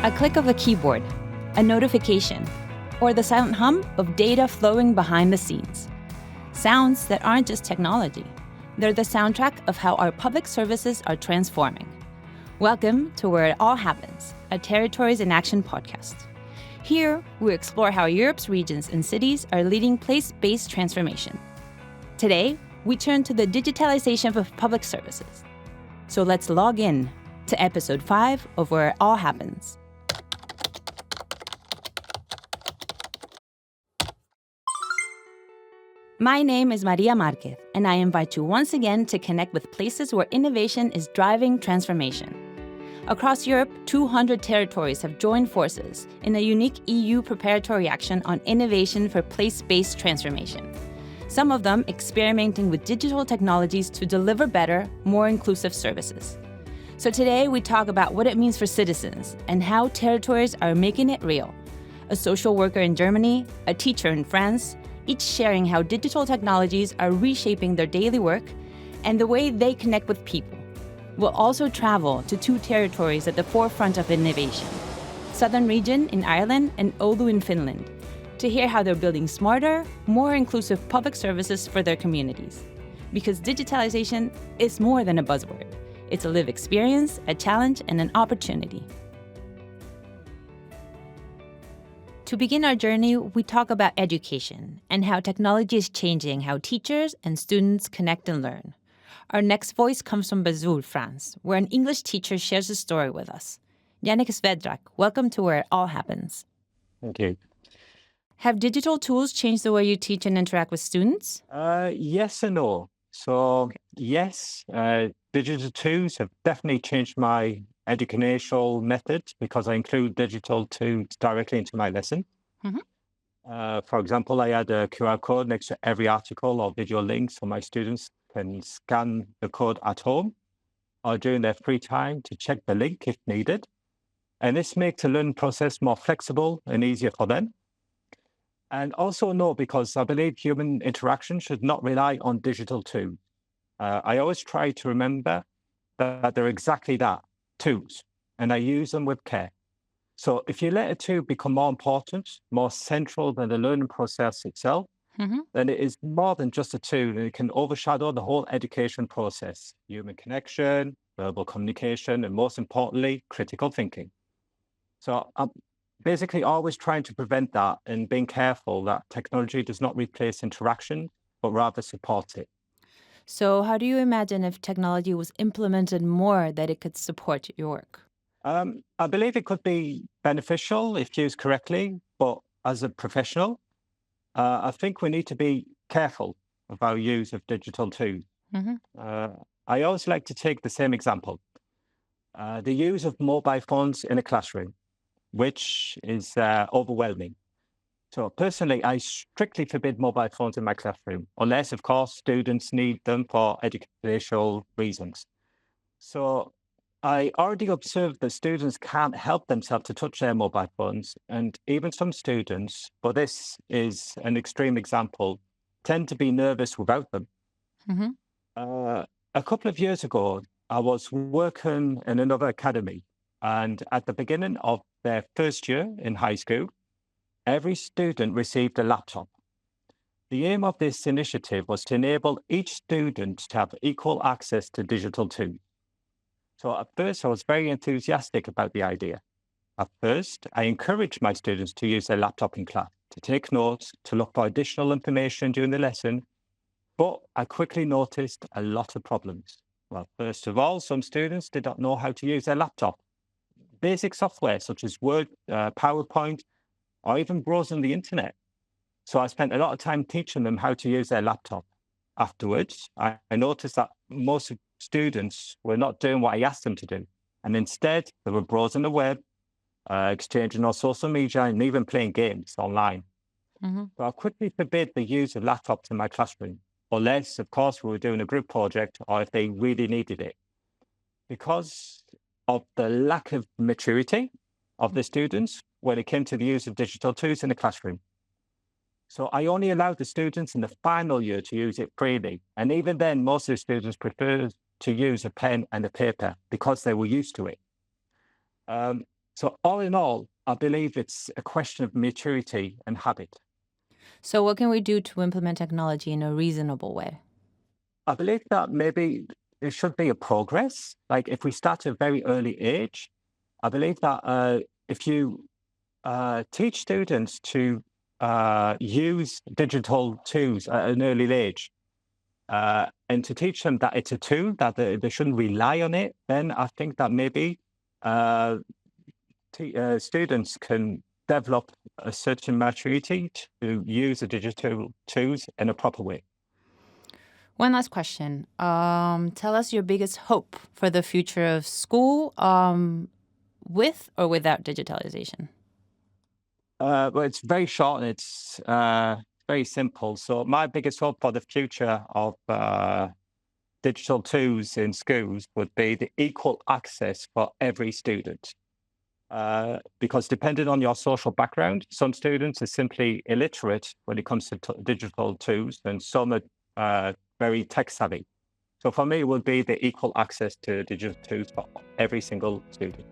A click of a keyboard, a notification, or the silent hum of data flowing behind the scenes. Sounds that aren't just technology. They're the soundtrack of how our public services are transforming. Welcome to Where It All Happens, a Territories in Action podcast. Here, we explore how Europe's regions and cities are leading place-based transformation. Today, we turn to the digitalisation of public services. So let's log in to episode 5 of Where It All Happens. My name is Maria Marquez, and I invite you once again to connect with places where innovation is driving transformation. Across Europe, 200 territories have joined forces in a unique EU preparatory action on innovation for place-based transformation. Some of them experimenting with digital technologies to deliver better, more inclusive services. So today we talk about what it means for citizens and how territories are making it real. A social worker in Germany, a teacher in France, each sharing how digital technologies are reshaping their daily work and the way they connect with people. We'll also travel to 2 territories at the forefront of innovation, Southern Region in Ireland and Oulu in Finland, to hear how they're building smarter, more inclusive public services for their communities. Because digitalization is more than a buzzword. It's a lived experience, a challenge, and an opportunity. To begin our journey, we talk about education and how technology is changing how teachers and students connect and learn. Our next voice comes from Vesoul, France, where an English teacher shares a story with us. Yannick Svedrak, welcome to Where It All Happens. Thank you. Have digital tools changed the way you teach and interact with students? Yes and no. So, yes, digital tools have definitely changed my educational methods because I include digital tools directly into my lesson. For example, I add a QR code next to every article or video link so my students can scan the code at home or during their free time to check the link if needed. And this makes the learning process more flexible and easier for them. And also no, because I believe human interaction should not rely on digital tools. I always try to remember that they're exactly that, tools, and I use them with care. So if you let a tool become more important, more central than the learning process itself, then it is more than just a tool, and it can overshadow the whole education process, human connection, verbal communication, and most importantly, critical thinking. So I'm basically always trying to prevent that and being careful that technology does not replace interaction, but rather support it. So how do you imagine if technology was implemented more that it could support your work? I believe it could be beneficial if used correctly, but as a professional, I think we need to be careful of our use of digital tools. I always like to take the same example, the use of mobile phones in a classroom, which is overwhelming. So personally, I strictly forbid mobile phones in my classroom, unless, of course, students need them for educational reasons. So I already observed that students can't help themselves to touch their mobile phones, and even some students, but this is an extreme example, tend to be nervous without them. A couple of years ago, I was working in another academy, and at the beginning of their first year in high school, every student received a laptop. The aim of this initiative was to enable each student to have equal access to digital tools. So at first, I was very enthusiastic about the idea. At first, I encouraged my students to use their laptop in class, to take notes, to look for additional information during the lesson. But I quickly noticed a lot of problems. Well, first of all, some students did not know how to use their laptop. Basic software such as Word, PowerPoint, or even browsing the internet. So I spent a lot of time teaching them how to use their laptop. Afterwards, I noticed that most students were not doing what I asked them to do. And instead, they were browsing the web, exchanging on social media, and even playing games online. So I quickly forbid the use of laptops in my classroom, unless, of course, we were doing a group project or if they really needed it. Because of the lack of maturity of the students when it came to the use of digital tools in the classroom. So I only allowed the students in the final year to use it freely. And even then, most of the students preferred to use a pen and a paper because they were used to it. So all in all, I believe it's a question of maturity and habit. So, what can we do to implement technology in a reasonable way? I believe that maybe there should be a progress. Like if we start at a very early age, I believe that if you teach students to use digital tools at an early age, and to teach them that it's a tool, that they shouldn't rely on it, then I think that maybe uh, students can develop a certain maturity to use the digital tools in a proper way. One last question. Tell us your biggest hope for the future of school, with or without digitalization. Well, it's very short and it's very simple. So my biggest hope for the future of digital tools in schools would be the equal access for every student. Because depending on your social background, some students are simply illiterate when it comes to digital tools, and some are very tech savvy. So for me, it would be the equal access to digital tools for every single student.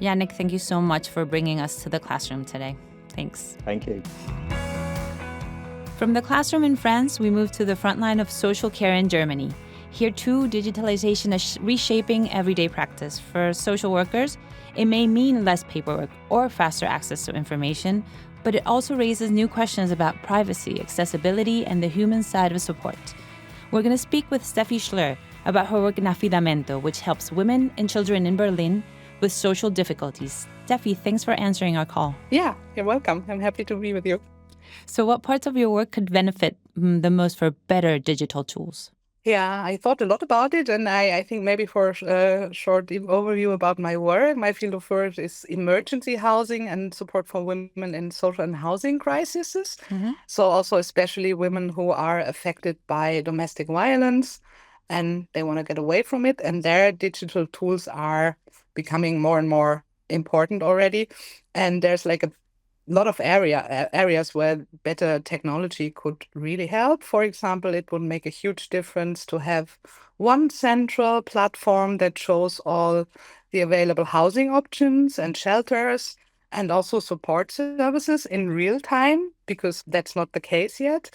Yannick, thank you so much for bringing us to the classroom today. Thanks. Thank you. From the classroom in France, we move to the front line of social care in Germany. Here, too, digitalization is reshaping everyday practice. For social workers, it may mean less paperwork or faster access to information, but it also raises new questions about privacy, accessibility, and the human side of support. We're going to speak with Steffi Schleur about her work in Affidamento, which helps women and children in Berlin with social difficulties. Steffi, thanks for answering our call. Yeah, you're welcome. I'm happy to be with you. So what parts of your work could benefit the most for better digital tools? Yeah, I thought a lot about it, and I think maybe for a short overview about my work, my field of work is emergency housing and support for women in social and housing crises. So also especially women who are affected by domestic violence and they want to get away from it, and their digital tools are becoming more and more important already. And there's like a lot of areas where better technology could really help. For example, it would make a huge difference to have one central platform that shows all the available housing options and shelters and also support services in real time, because that's not the case yet.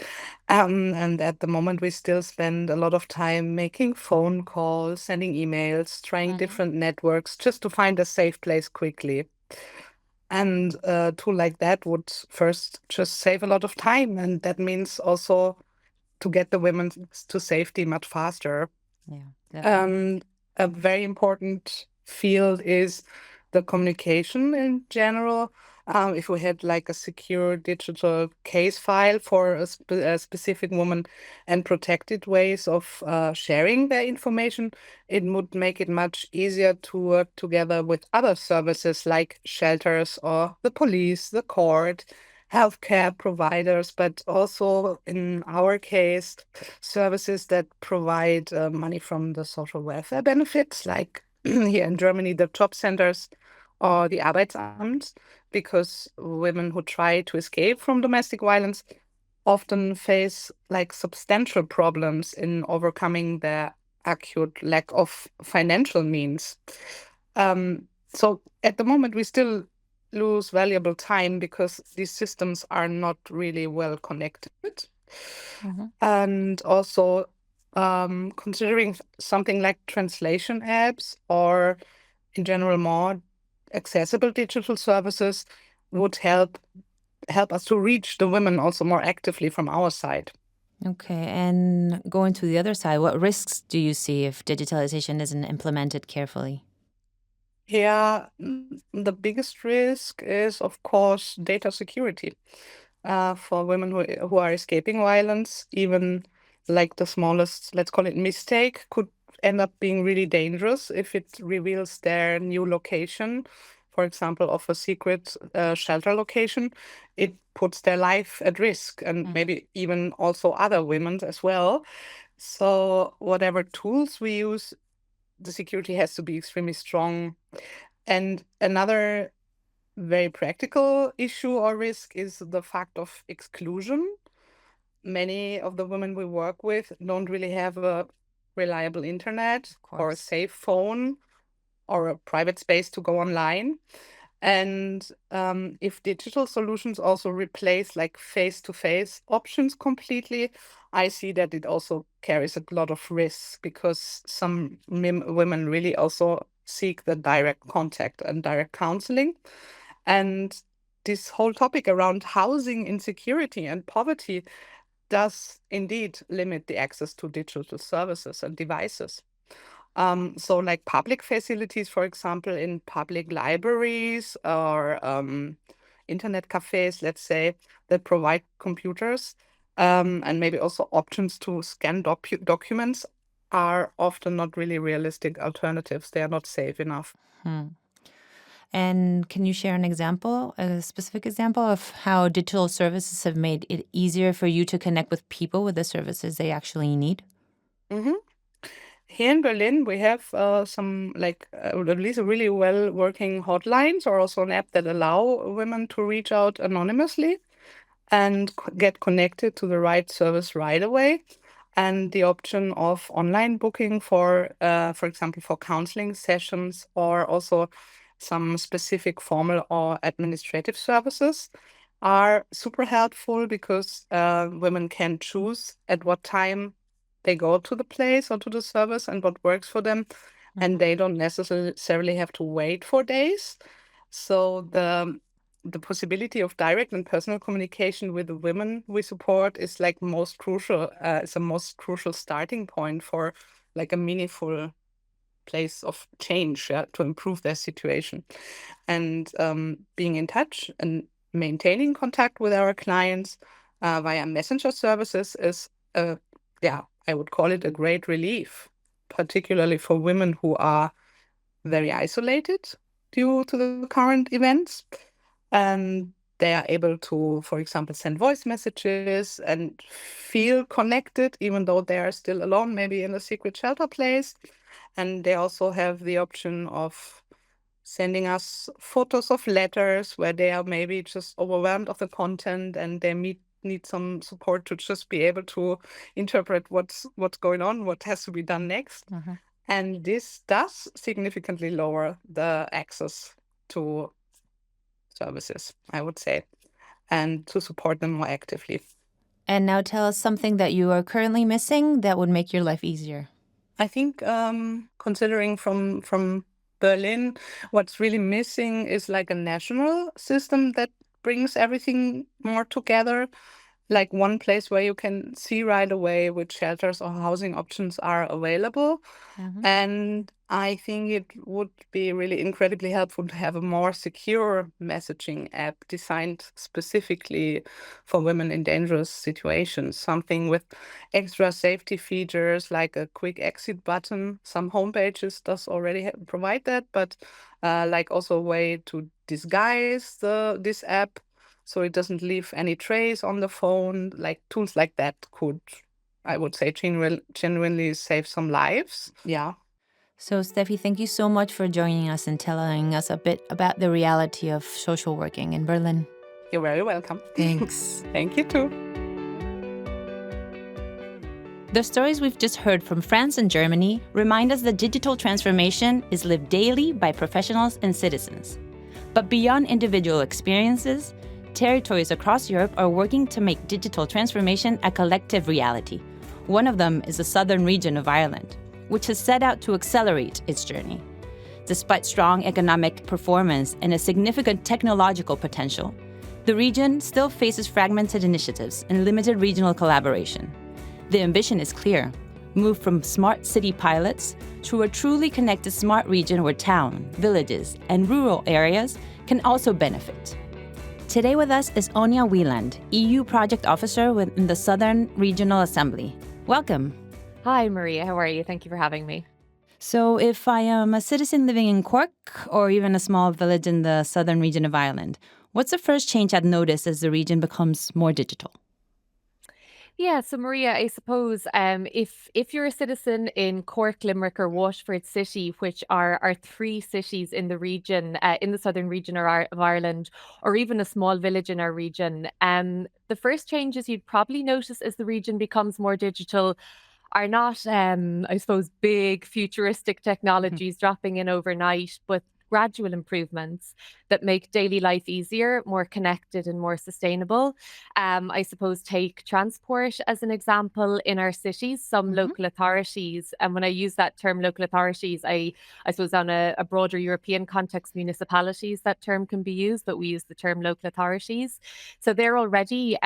And at the moment, we still spend a lot of time making phone calls, sending emails, trying different networks just to find a safe place quickly. And a tool like that would first just save a lot of time. And that means also to get the women to safety much faster. Yeah. A very important field is the communication in general. If we had like a secure digital case file for a specific woman and protected ways of sharing their information, it would make it much easier to work together with other services like shelters or the police, the court, healthcare providers, but also in our case, services that provide money from the social welfare benefits, like here in Germany, the job centers or the Arbeitsamt, because women who try to escape from domestic violence often face like substantial problems in overcoming their acute lack of financial means. So at the moment, we still lose valuable time because these systems are not really well connected. And also, considering something like translation apps or in general more accessible digital services would help us to reach the women also more actively from our side. Okay, and going to the other side, what risks do you see if digitalization isn't implemented carefully? Yeah, the biggest risk is, of course, data security. For women who are escaping violence, even like the smallest, let's call it mistake, could end up being really dangerous if it reveals their new location, for example, of a secret shelter location. It puts their life at risk and maybe even also other women as well. So whatever tools we use, the security has to be extremely strong. And another very practical issue or risk is the fact of exclusion. Many of the women we work with don't really have a reliable internet or a safe phone or a private space to go online. And if digital solutions also replace like face-to-face options completely, I see that it also carries a lot of risks because some women really also seek the direct contact and direct counseling. And this whole topic around housing insecurity and poverty does indeed limit the access to digital services and devices. So like public facilities, for example, in public libraries or internet cafes, let's say, that provide computers and maybe also options to scan documents are often not really realistic alternatives. They are not safe enough. And can you share an example, a specific example of how digital services have made it easier for you to connect with people with the services they actually need? hmm Here in Berlin, we have some at least really well working hotlines or also an app that allow women to reach out anonymously and get connected to the right service right away. And the option of online booking for example, for counseling sessions or also some specific formal or administrative services are super helpful because women can choose at what time they go to the place or to the service and what works for them. And they don't necessarily have to wait for days. So the possibility of direct and personal communication with the women we support is like most crucial. It's a most crucial starting point for like a meaningful place of change, yeah, to improve their situation. And being in touch and maintaining contact with our clients via messenger services is, yeah, I would call it a great relief, particularly for women who are very isolated due to the current events. And they are able to, for example, send voice messages and feel connected, even though they are still alone, maybe in a secret shelter place. And they also have the option of sending us photos of letters where they are maybe just overwhelmed of the content and they need some support to just be able to interpret what's going on, what has to be done next. And this does significantly lower the access to services, I would say, and to support them more actively. And now tell us something that you are currently missing that would make your life easier. I think considering from Berlin, what's really missing is like a national system that brings everything more together, like one place where you can see right away which shelters or housing options are available. And I think it would be really incredibly helpful to have a more secure messaging app designed specifically for women in dangerous situations, something with extra safety features like a quick exit button. Some homepages does already provide that, but like also a way to disguise this app so it doesn't leave any trace on the phone. Like tools like that could, I would say, genuinely save some lives. Yeah. So, Steffi, thank you so much for joining us and telling us a bit about the reality of social working in Berlin. You're very welcome. Thanks. Thank you too. The stories we've just heard from France and Germany remind us that digital transformation is lived daily by professionals and citizens. But beyond individual experiences, territories across Europe are working to make digital transformation a collective reality. One of them is the southern region of Ireland, which has set out to accelerate its journey. Despite strong economic performance and a significant technological potential, the region still faces fragmented initiatives and limited regional collaboration. The ambition is clear: move from smart city pilots to a truly connected smart region where town, villages, and rural areas can also benefit. Today with us is Onya Wieland, EU Project Officer within the Southern Regional Assembly. Welcome. Hi, Maria. How are you? Thank you for having me. So if I am a citizen living in Cork or even a small village in the southern region of Ireland, what's the first change I'd notice as the region becomes more digital? Yeah, so Maria, I suppose if you're a citizen in Cork, Limerick, or Waterford City, which are three cities in the region, in the southern region of Ireland, or even a small village in our region, the first changes you'd probably notice as the region becomes more digital are not, I suppose, big futuristic technologies dropping in overnight, but gradual improvements that make daily life easier, more connected, and more sustainable. I suppose take transport as an example in our cities, some local authorities, and when I use that term local authorities, I suppose on a broader European context, municipalities, that term can be used, but we use the term local authorities. So they're already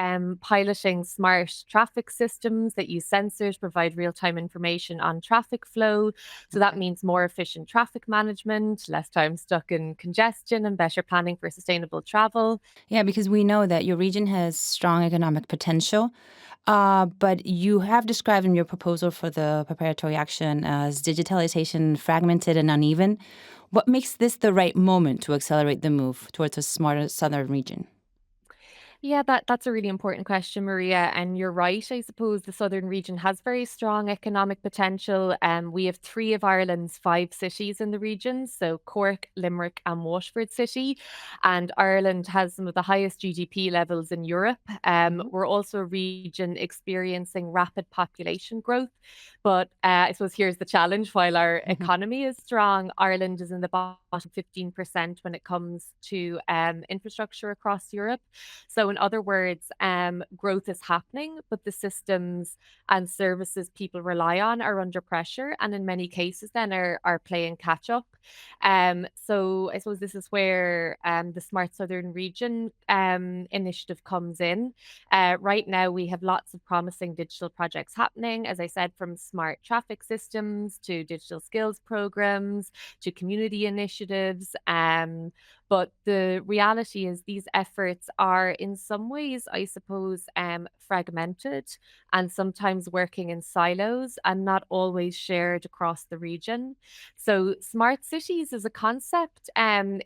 piloting smart traffic systems that use sensors, provide real-time information on traffic flow. So that means more efficient traffic management, less time stuck in congestion, and better planning for sustainable travel. Yeah, because we know that your region has strong economic potential, but you have described in your proposal for the preparatory action as digitalisation fragmented and uneven. What makes this the right moment to accelerate the move towards a smarter southern region? Yeah, that's a really important question, Maria. And you're right. I suppose the southern region has very strong economic potential. We have three of Ireland's five cities in the region, so Cork, Limerick, and Waterford City. And Ireland has some of the highest GDP levels in Europe. We're also a region experiencing rapid population growth. But I suppose here's the challenge. While our economy is strong, Ireland is in the bottom 15% when it comes to infrastructure across Europe. So, in other words, growth is happening, but the systems and services people rely on are under pressure, and in many cases, then are playing catch up. So, I suppose this is where the Smart Southern Region initiative comes in. Right now, we have lots of promising digital projects happening, as I said, from smart traffic systems to digital skills programs to community initiatives. But the reality is, these efforts are in some ways, I suppose, fragmented and sometimes working in silos and not always shared across the region. So, smart cities as a concept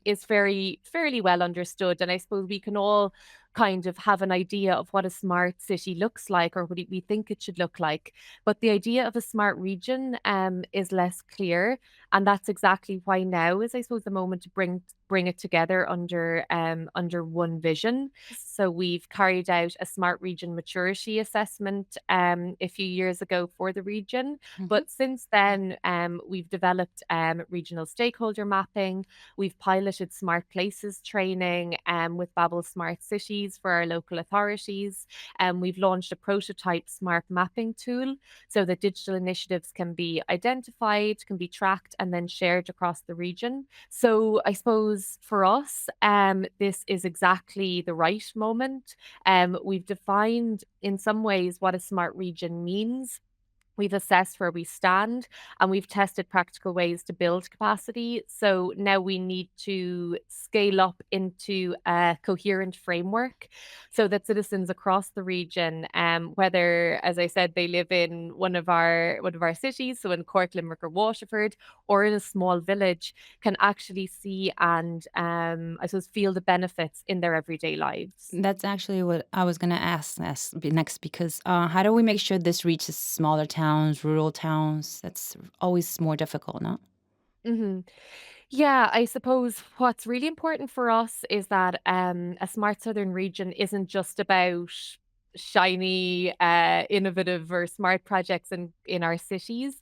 is fairly well understood. And I suppose we can all kind of have an idea of what a smart city looks like or what we think it should look like. But the idea of a smart region is less clear. And that's exactly why now is, I suppose, the moment to bring it together under one vision. So we've carried out a smart region maturity assessment a few years ago for the region, but since then we've developed regional stakeholder mapping. We've piloted smart places training with Babel Smart Cities for our local authorities, and we've launched a prototype smart mapping tool so that digital initiatives can be identified, can be tracked, and then shared across the region. So I suppose for us, this is exactly the right moment. We've defined in some ways what a smart region means. We've assessed where we stand and we've tested practical ways to build capacity. So now we need to scale up into a coherent framework so that citizens across the region, whether, as I said, they live in one of our cities, so in Cork, Limerick, or Waterford, or in a small village, can actually see and I suppose feel the benefits in their everyday lives. That's actually what I was going to ask next because how do we make sure this reaches smaller towns, rural towns? That's always more difficult, no? hmm Yeah, I suppose what's really important for us is that a smart southern region isn't just about shiny, innovative or smart projects in our cities.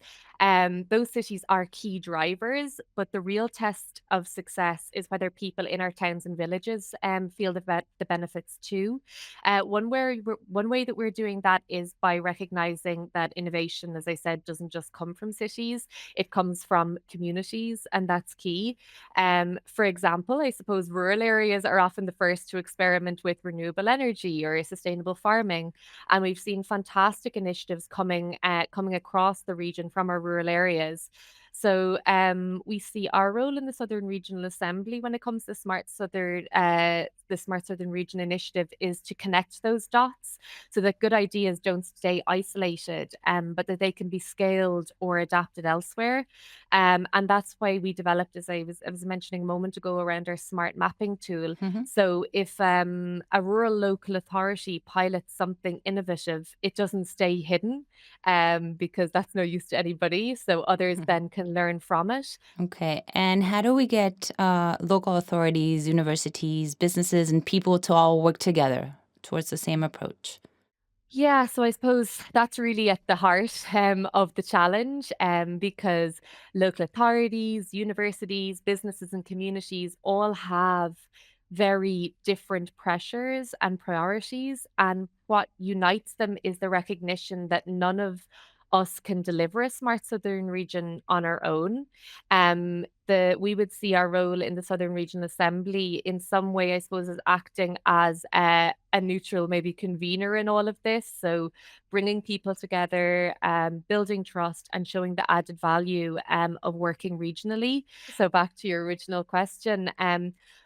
Those cities are key drivers, but the real test of success is whether people in our towns and villages feel the benefits too. One way that we're doing that is by recognizing that innovation, as I said, doesn't just come from cities; it comes from communities, and that's key. For example, I suppose rural areas are often the first to experiment with renewable energy or sustainable farming, and we've seen fantastic initiatives coming across the region from our rural areas. So we see our role in the Southern Regional Assembly when it comes to the Smart Southern Region initiative is to connect those dots so that good ideas don't stay isolated, but that they can be scaled or adapted elsewhere. And that's why we developed, as I was mentioning a moment ago, around our smart mapping tool. Hmm. So if a rural local authority pilots something innovative, it doesn't stay hidden because that's no use to anybody. So others then can learn from it. Okay. And how do we get local authorities, universities, businesses, and people to all work together towards the same approach? Yeah, so I suppose that's really at the heart of the challenge because local authorities, universities, businesses, and communities all have very different pressures and priorities. And what unites them is the recognition that none of us can deliver a smart southern region on our own. We would see our role in the Southern Regional Assembly in some way, I suppose, as acting as a neutral, maybe convener in all of this. So bringing people together, building trust, and showing the added value of working regionally. So back to your original question,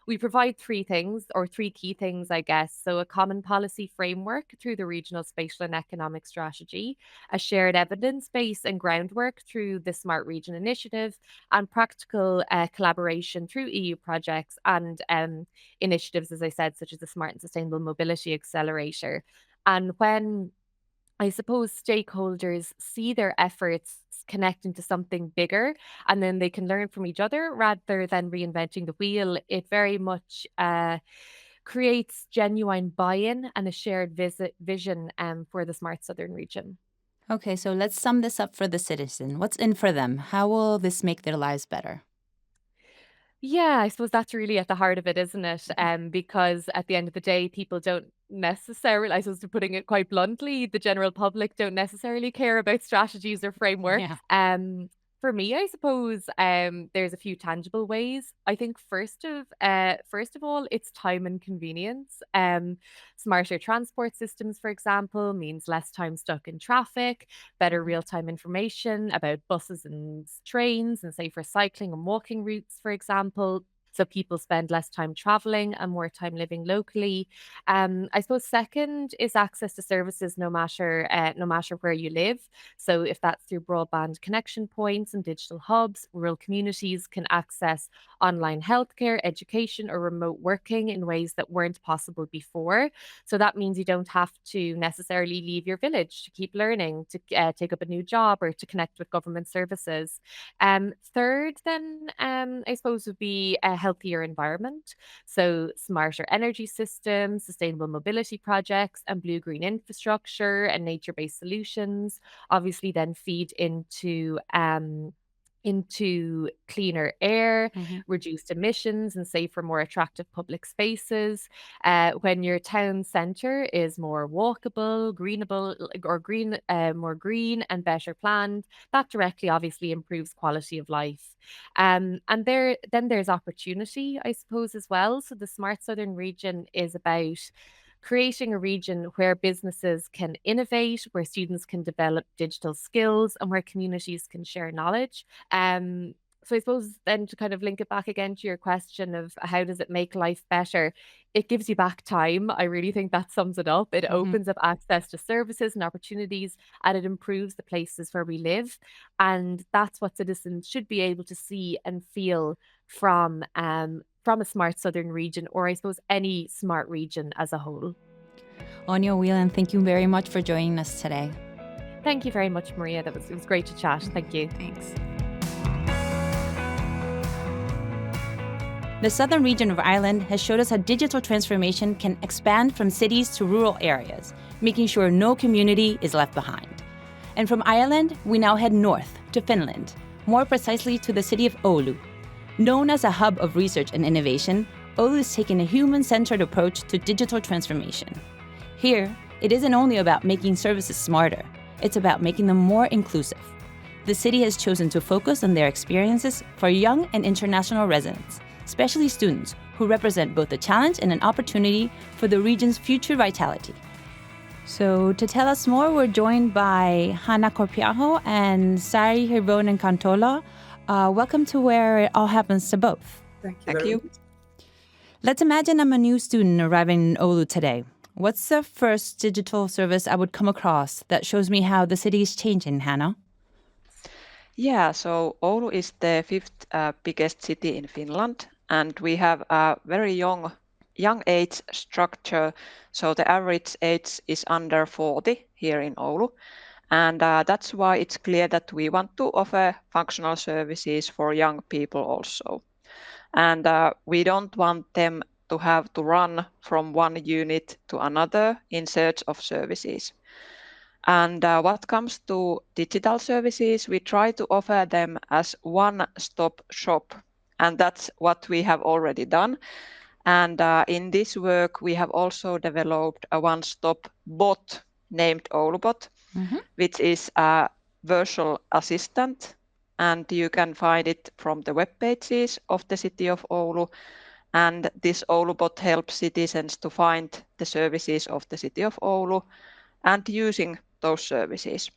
we provide three things or three key things, I guess. So a common policy framework through the regional spatial and economic strategy, a shared evidence base and groundwork through the Smart Region Initiative, and practical collaboration through EU projects and initiatives, as I said, such as the Smart and Sustainable Mobility Accelerator. And when I suppose stakeholders see their efforts connecting to something bigger and then they can learn from each other rather than reinventing the wheel, it very much creates genuine buy in and a shared vision for the Smart Southern region. Okay, so let's sum this up for the citizen. What's in for them? How will this make their lives better? Yeah, I suppose that's really at the heart of it, isn't it? Because at the end of the day, people don't necessarily, I suppose, to putting it quite bluntly, the general public don't necessarily care about strategies or frameworks. Yeah. For me, I suppose there's a few tangible ways. I think first of all, it's time and convenience. Smarter transport systems, for example, means less time stuck in traffic, better real time information about buses and trains, and safer cycling and walking routes, for example. So people spend less time traveling and more time living locally. I suppose second is access to services no matter where you live. So if that's through broadband connection points and digital hubs, rural communities can access online healthcare, education, or remote working in ways that weren't possible before. So that means you don't have to necessarily leave your village to keep learning, to take up a new job, or to connect with government services. Third, then, I suppose, would be a healthier environment. So, smarter energy systems, sustainable mobility projects, and blue green infrastructure and nature based solutions obviously then feed into cleaner air, reduced emissions, and safer, more attractive public spaces. When your town centre is more walkable, greenable, or more green and better planned, that directly obviously improves quality of life. And then there's opportunity, I suppose, as well. So the Smart Southern region is about creating a region where businesses can innovate, where students can develop digital skills, and where communities can share knowledge. So I suppose then to kind of link it back again to your question of how does it make life better? It gives you back time. I really think that sums it up. It opens up access to services and opportunities, and it improves the places where we live. And that's what citizens should be able to see and feel from a smart southern region, or I suppose any smart region as a whole. Anya Whelan, thank you very much for joining us today. Thank you very much, Maria. It was great to chat. Thank you. Thanks. The southern region of Ireland has showed us how digital transformation can expand from cities to rural areas, making sure no community is left behind. And from Ireland, we now head north to Finland, more precisely to the city of Oulu. Known as a hub of research and innovation, Oulu is taking a human-centered approach to digital transformation. Here, it isn't only about making services smarter, it's about making them more inclusive. The city has chosen to focus on their experiences for young and international residents, especially students who represent both a challenge and an opportunity for the region's future vitality. So to tell us more, we're joined by Hanna Korpiaho and Sari Hirvonen Kantola. Welcome to Where It All Happens to both. Thank you. Let's imagine I'm a new student arriving in Oulu today. What's the first digital service I would come across that shows me how the city is changing, Hanna? Yeah, so Oulu is the fifth biggest city in Finland, and we have a very young age structure. So the average age is under 40 here in Oulu. And that's why it's clear that we want to offer functional services for young people also. And we don't want them to have to run from one unit to another in search of services. And what comes to digital services, we try to offer them as one-stop shop. And that's what we have already done. And in this work, we have also developed a one-stop bot named OuluBot, which is a virtual assistant. And you can find it from the web pages of the city of Oulu. And this OuluBot helps citizens to find the services of the city of Oulu and using those services.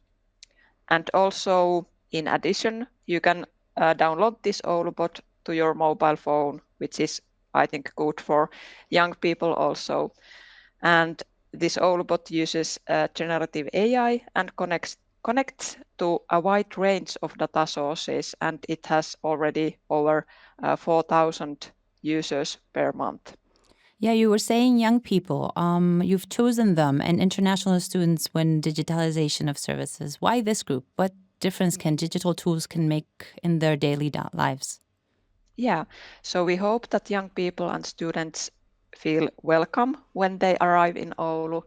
And also, in addition, you can download this OuluBot to your mobile phone, which is, I think, good for young people also. And this OuluBot uses generative AI and connects to a wide range of data sources, and it has already over 4,000 users per month. Yeah, you were saying young people. You've chosen them and international students when digitalization of services. Why this group? What difference can digital tools can make in their daily lives? Yeah, so we hope that young people and students feel welcome when they arrive in Oulu.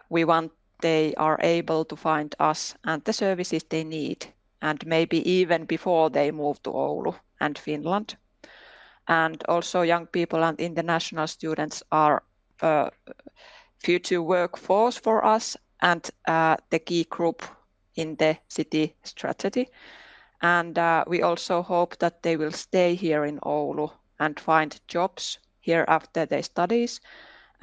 We want they are able to find us and the services they need, and maybe even before they move to Oulu and Finland. And also young people and international students are future workforce for us and the key group in the city strategy. And we also hope that they will stay here in Oulu and find jobs here after their studies.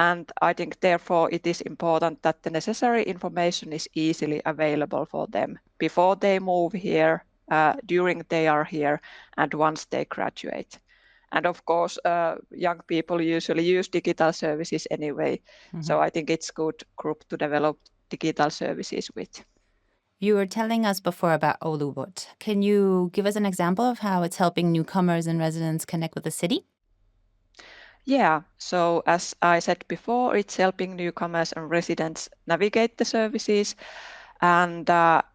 And I think therefore it is important that the necessary information is easily available for them before they move here, during they are here, and once they graduate. And of course, young people usually use digital services anyway. So I think it's a good group to develop digital services with. You were telling us before about OuluBot. Can you give us an example of how it's helping newcomers and residents connect with the city? Yeah, so as I said before, it's helping newcomers and residents navigate the services, and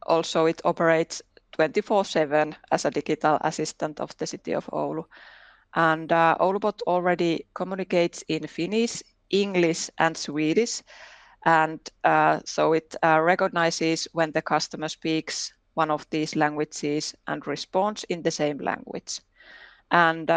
also it operates 24/7 as a digital assistant of the city of Oulu. And OuluBot already communicates in Finnish, English, and Swedish, and so it recognizes when the customer speaks one of these languages and responds in the same language. And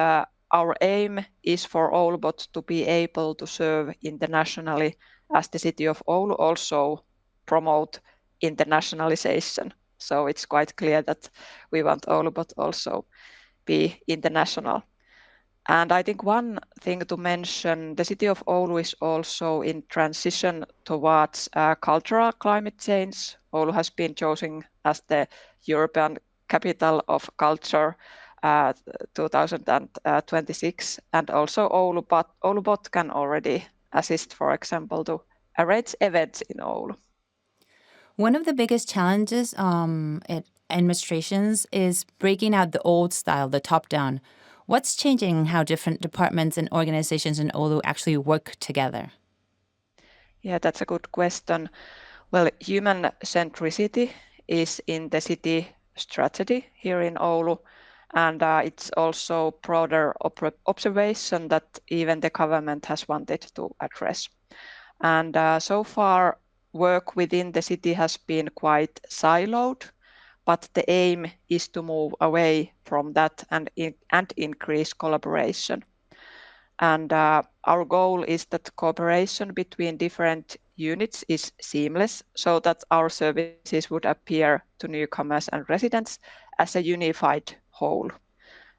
our aim is for OuluBot to be able to serve internationally, as the city of Oulu also promote internationalization. So it's quite clear that we want OuluBot also be international. And I think one thing to mention, the city of Oulu is also in transition towards cultural climate change. Oulu has been chosen as the European Capital of Culture 2026, and also OuluBot can already assist, for example, to arrange events in Oulu. One of the biggest challenges at administrations is breaking out the old style, the top-down. What's changing how different departments and organizations in Oulu actually work together? Yeah, that's a good question. Well, human centricity is in the city strategy here in Oulu, and it's also broader observation that even the government has wanted to address. And so far, work within the city has been quite siloed, but the aim is to move away from that and increase collaboration. And our goal is that cooperation between different units is seamless, so that our services would appear to newcomers and residents as a unified whole.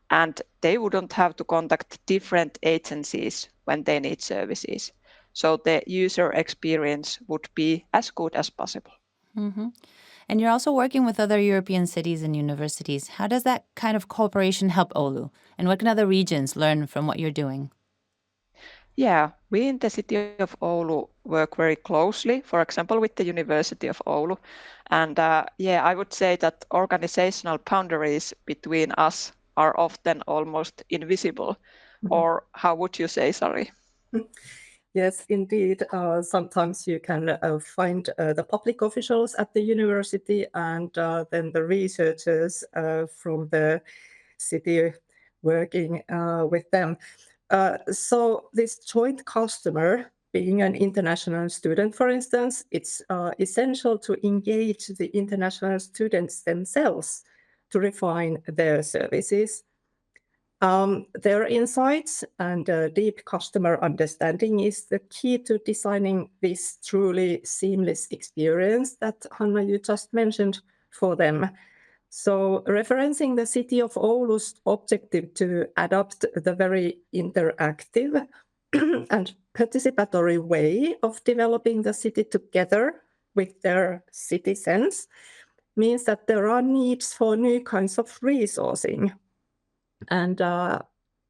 And they wouldn't have to contact different agencies when they need services. So the user experience would be as good as possible. And you're also working with other European cities and universities. How does that kind of cooperation help Oulu? And what can other regions learn from what you're doing? Yeah, we in the city of Oulu work very closely, for example, with the University of Oulu. And yeah, I would say that organizational boundaries between us are often almost invisible. Or how would you say, Sari? Yes, indeed. Sometimes you can find the public officials at the university and then the researchers from the city working with them. So this joint customer, being an international student, for instance, it's essential to engage the international students themselves to refine their services. Their insights and deep customer understanding is the key to designing this truly seamless experience that, Hanna, you just mentioned for them. So referencing the city of Oulu's objective to adopt the very interactive and participatory way of developing the city together with their citizens means that there are needs for new kinds of resourcing. And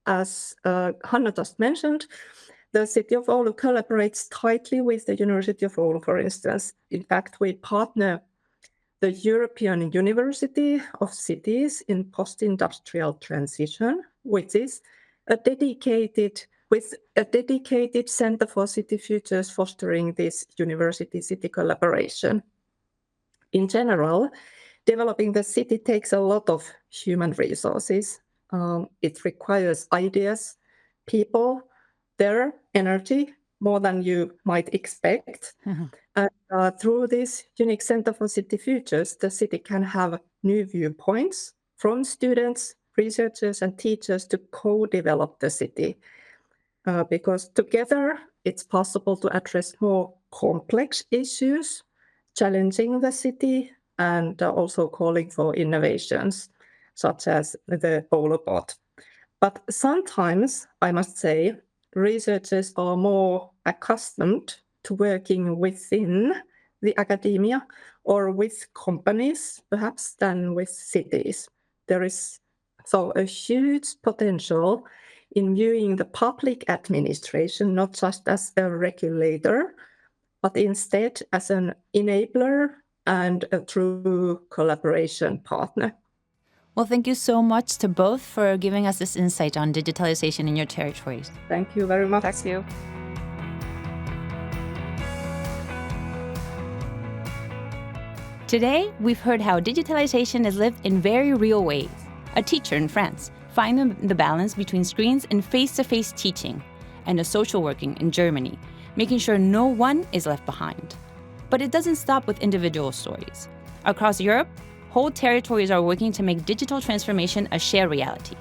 as Hanna just mentioned, the city of Oulu collaborates tightly with the University of Oulu, for instance. In fact, we partner the European University of Cities in Post-Industrial Transition, which is with a dedicated Center for City Futures fostering this university-city collaboration. In general, developing the city takes a lot of human resources. It requires ideas, people, their energy, more than you might expect. And through this unique Center for City Futures, the city can have new viewpoints from students, researchers, and teachers to co-develop the city. Because together, it's possible to address more complex issues, challenging the city, and also calling for innovations, such as the Oulu bot. But sometimes, I must say, researchers are more accustomed to working within the academia or with companies, perhaps, than with cities. There is so a huge potential in viewing the public administration not just as a regulator, but instead as an enabler and a true collaboration partner. Well, thank you so much to both for giving us this insight on digitalization in your territories. Thank you very much. Thank you. Today, we've heard how digitalization is lived in very real ways. A teacher in France finding the balance between screens and face-to-face teaching, and a social worker in Germany, making sure no one is left behind. But it doesn't stop with individual stories. Across Europe, whole territories are working to make digital transformation a shared reality.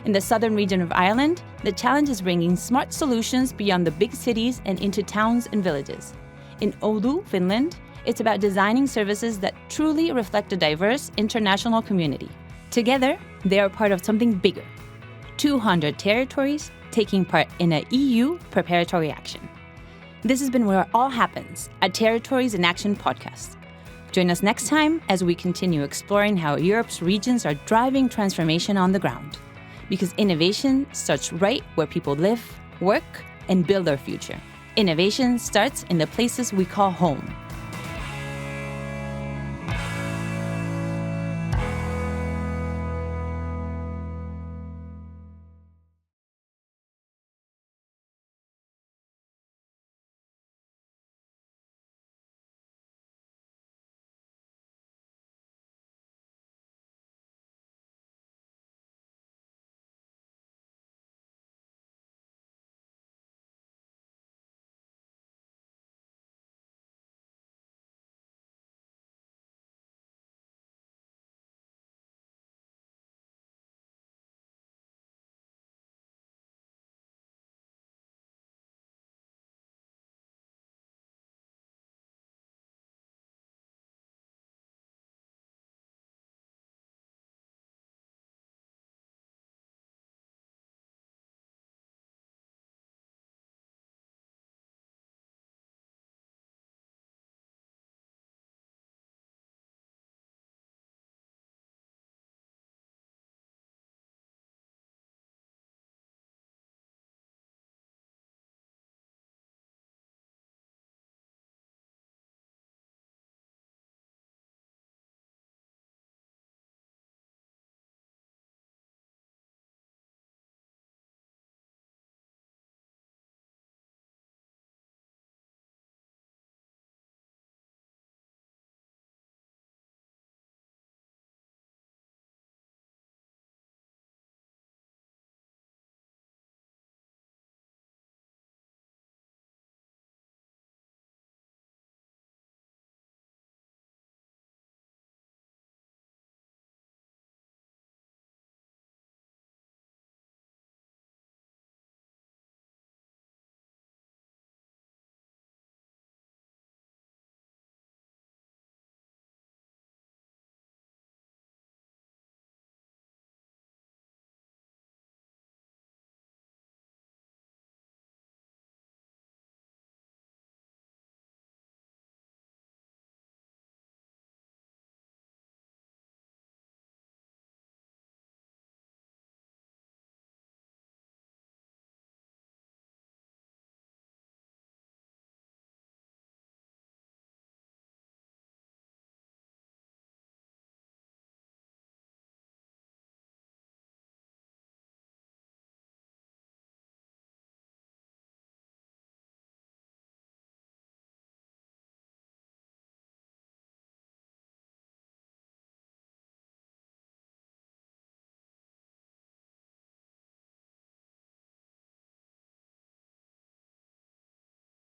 In the southern region of Ireland, the challenge is bringing smart solutions beyond the big cities and into towns and villages. In Oulu, Finland, it's about designing services that truly reflect a diverse international community. Together, they are part of something bigger. 200 territories taking part in an EU preparatory action. This has been Where It All Happens, a Territories in Action podcast. Join us next time as we continue exploring how Europe's regions are driving transformation on the ground. Because innovation starts right where people live, work, and build their future. Innovation starts in the places we call home.